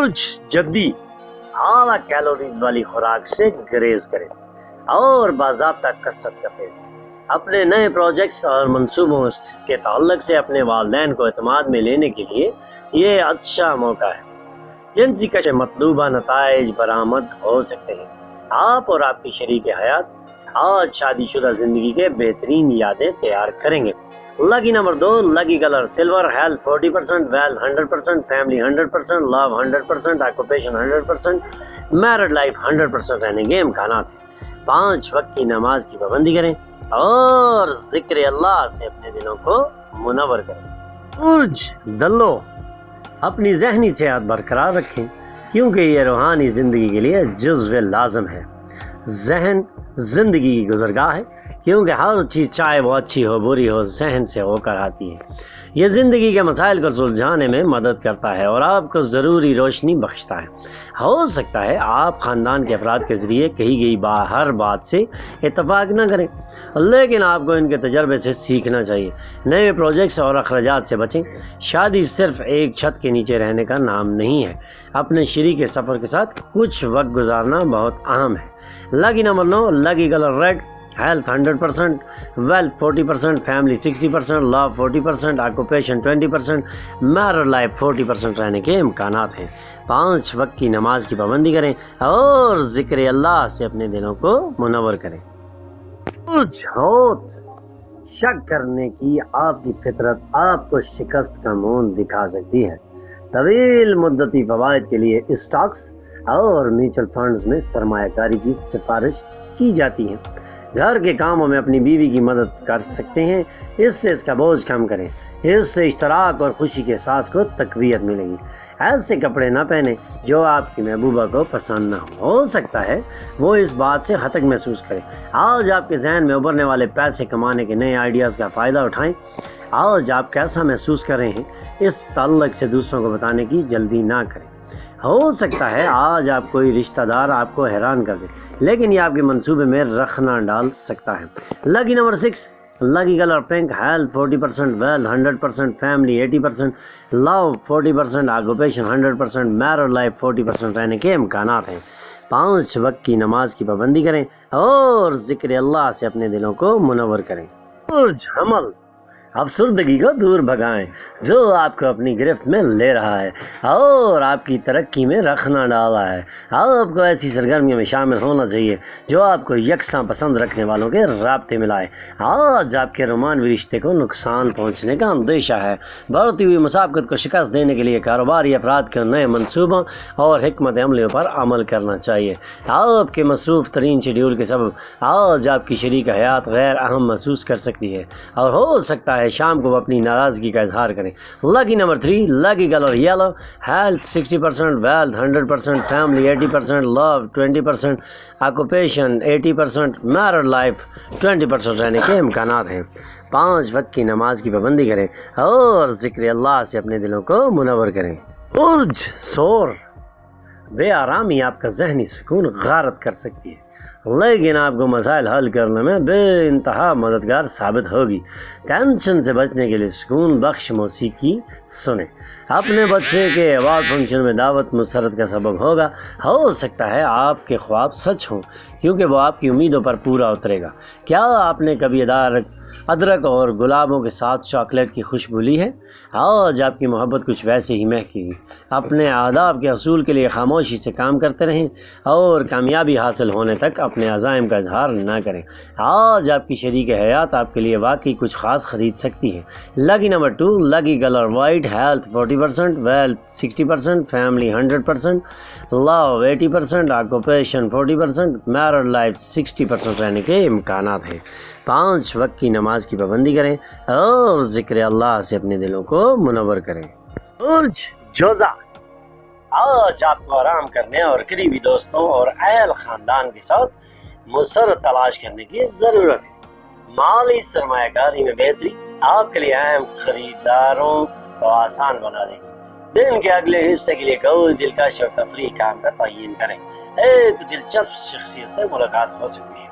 برج جدی اعلیٰ کیلوریز والی خوراک سے گریز کریں اور باضابطہ کثرت کریں۔ اپنے نئے پروجیکٹس اور منصوبوں کے تعلق سے اپنے والدین کو اعتماد میں لینے کے لیے یہ اچھا موقع ہے۔ جنسی کش مطلوبہ نتائج برآمد ہو سکتے ہیں۔ آپ اور آپ کی شریک حیات آج شادی شدہ زندگی کے بہترین یادیں تیار کریں گے۔ Lucky number 2، lucky colour silver, health 40%، wealth 100%، family 100%، love 100%، occupation 100%، married life 100% رہنے کے امکانات ہیں۔ 5 وقت کی نماز کی پابندی کریں اور ذکر اللہ سے اپنے دلوں کو منور کریں۔ برج دلو اپنی ذہنی صحت برقرار رکھیں کیونکہ یہ روحانی زندگی کے لیے جزو لازم ہے۔ ذہن زندگی کی گزرگاہ ہے کیونکہ ہر چیز چاہے وہ اچھی ہو بری ہو ذہن سے ہو کر آتی ہے۔ یہ زندگی کے مسائل کو سلجھانے میں مدد کرتا ہے اور آپ کو ضروری روشنی بخشتا ہے۔ ہو سکتا ہے آپ خاندان کے افراد کے ذریعے کہی گئی ہر بات سے اتفاق نہ کریں، لیکن آپ کو ان کے تجربے سے سیکھنا چاہیے۔ نئے پروجیکٹس اور اخراجات سے بچیں۔ شادی صرف ایک چھت کے نیچے رہنے کا نام نہیں ہے۔ اپنے شریک سفر کے ساتھ کچھ وقت گزارنا بہت اہم ہے۔ Lucky number 9، lucky colour red, health 100%، wealth 40%، family 60%، love 40%، occupation 20%، married life 40% رہنے کے امکانات ہیں۔ 5 وقت کی نماز کی پابندی کریں اور ذکر اللہ سے اپنے دلوں کو منور کریں۔ برج حوت شک کرنے کی آپ کی فطرت آپ کو شکست کا منہ دکھا سکتی ہے۔ طویل مدتی فوائد کے لیے اسٹاکس اور میوچل فنڈز میں سرمایہ کاری کی سفارش کی جاتی ہے۔ گھر کے کاموں میں اپنی بیوی کی مدد کر سکتے ہیں، اس سے اس کا بوجھ کم کریں۔ اس سے اشتراک اور خوشی کے احساس کو تقویت ملے گی۔ ایسے کپڑے نہ پہنیں جو آپ کی محبوبہ کو پسند نہ ہو سکتا ہے وہ اس بات سے ہتک محسوس کرے۔ آج آپ کے ذہن میں ابھرنے والے پیسے کمانے کے نئے آئیڈیاز کا فائدہ اٹھائیں۔ آج آپ کیسا محسوس کر رہے ہیں اس تعلق سے دوسروں کو بتانے کی جلدی نہ کریں۔ ہو سکتا ہے آج آپ کوئی رشتہ دار آپ کو حیران کر دے لیکن یہ آپ کے منصوبے میں رخنہ ڈال سکتا ہے۔ Lucky number 6، lucky colour pink, health 40%، wealth 100%، family 80%، love 40%، occupation 100%، married life 40% رہنے کے امکانات ہیں۔ 5 وقت کی نماز کی پابندی کریں اور ذکر اللہ سے اپنے دلوں کو منور کریں۔ برج حمل افسردگی کو دور بھگائیں جو آپ کو اپنی گرفت میں لے رہا ہے اور آپ کی ترقی میں رخنہ ڈالا ہے۔ آپ کو ایسی سرگرمیوں میں شامل ہونا چاہیے جو آپ کو یکساں پسند رکھنے والوں کے رابطے میں لائے۔ آج آپ کے رومانوی رشتے کو نقصان پہنچنے کا اندیشہ ہے۔ بڑھتی ہوئی مسابقت کو شکست دینے کے لیے کاروباری افراد کو نئے منصوبوں اور حکمت عملیوں پر عمل کرنا چاہیے۔ آپ کے مصروف ترین شیڈول کے سبب آج آپ کی شریک حیات غیر اہم محسوس کر سکتی ہے اور ہو سکتا ہے شام کو اپنی ناراضگی کا اظہار کریں۔ Lucky number 3، lucky colour yellow, health 60%، wealth 100%، family 80%، love 20%، occupation 80%، married life 20% رہنے کے امکانات ہیں۔ 5 وقت کی نماز کی پابندی کریں اور ذکر اللہ سے اپنے دلوں کو منور کریں۔ برج ثور بے آرامی آپ کا ذہنی سکون غارت کر سکتی ہے لیکن آپ کو مسائل حل کرنے میں بے انتہا مددگار ثابت ہوگی۔ ٹینشن سے بچنے کے لیے سکون بخش موسیقی سنیں۔ اپنے بچے کے ایوارڈ فنکشن میں دعوت مسرت کا سبب ہوگا۔ ہو سکتا ہے آپ کے خواب سچ ہوں کیونکہ وہ آپ کی امیدوں پر پورا اترے گا۔ کیا آپ نے کبھی ادرک اور گلابوں کے ساتھ چاکلیٹ کی خوشبو لی ہے؟ آج آپ کی محبت کچھ ویسے ہی مہکے گی۔ اپنے اہداف کے حصول کے لیے خاموشی سے کام کرتے رہیں اور کامیابی حاصل ہونے تک اپنے عزائم کا اظہار نہ کریں۔ آج آپ کی شریک حیات آپ کے لیے واقعی کچھ خاص خرید سکتی ہے۔ Lucky number 2، lucky colour white, health 40%، wealth 60%، family 100%، love 80%، occupation 40%، married life 60% رہنے کے امکانات ہیں۔ 5 وقت کی نماز کی پابندی کریں اور ذکر اللہ سے اپنے دلوں کو منور کریں۔ برج جوزا آج آپ کو آرام کرنے اور قریبی دوستوں اور اہل خاندان کے ساتھ مسرت تلاش کرنے کی ضرورت ہے۔ مالی سرمایہ کاری میں بہتری آپ کے لیے اہم خریداروں کو آسان بنا دے گی۔ دن کے اگلے حصے کے لیے کوئی دلکش اور تفریح کام کا تعین کریں۔ ایک دلچسپ شخصیت سے ملاقات ہو سکتی ہے۔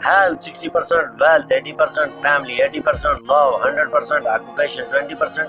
health 60%, wealth 80%, family 80%, love 100%, occupation 20%,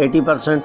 80%,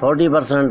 40%,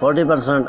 40%,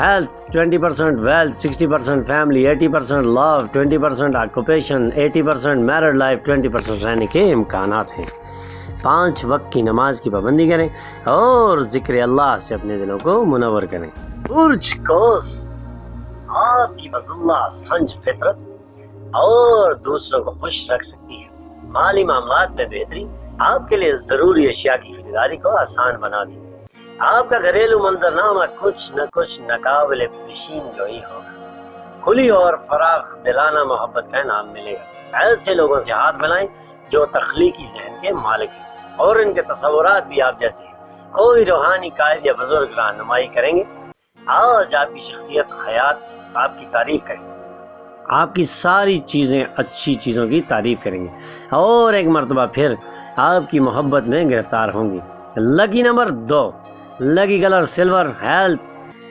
health 20%, wealth 60%, family 80%, love 20%, occupation 80%, married life 20% رہنے کے امکانات ہیں۔ 5 وقت کی نماز کی پابندی کریں اور ذکر اللہ سے اپنے دلوں کو منور کریں۔ برج قوس آپ کی بذلہ سنج فطرت اور دوسروں کو خوش رکھ سکتی ہے۔ مالی معاملات میں بہتری آپ کے لیے ضروری اشیاء کی خریداری کو آسان بنا دی۔ آپ کا گھریلو منظرنامہ کچھ نہ کچھ ناقابل پیشین گوئی ہوگا۔ کھلی اور فراخ دلانہ محبت کا انعام ملے گا۔ ایسے لوگوں سے ہاتھ ملائیں جو تخلیقی ذہن کے مالک ہیں اور ان کے تصورات بھی آپ جیسے ہیں۔ کوئی روحانی قائد یا بزرگ رہنمائی کریں گے۔ آج آپ کی شخصیت حیات آپ کی تعریف کریں گے۔ آپ کی ساری چیزیں اچھی چیزوں کی تعریف کریں گے اور ایک مرتبہ پھر آپ کی محبت میں گرفتار ہوں گی۔ Lucky number 2، lucky colour silver, health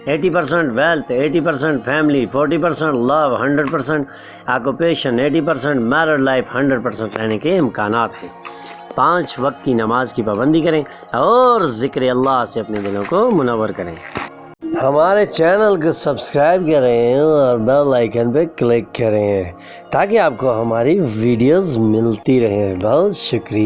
80%، wealth 80%، family 40%، love 100%، occupation 80%، married life 100% رہنے کے امکانات ہیں۔ 5 وقت کی نماز کی پابندی کریں اور ذکر اللہ سے اپنے دلوں کو منور کریں۔ ہمارے چینل کو سبسکرائب کریں اور بیل آئیکن پہ کلک کریں تاکہ آپ کو ہماری ویڈیوز ملتی رہیں۔ بہت شکریہ۔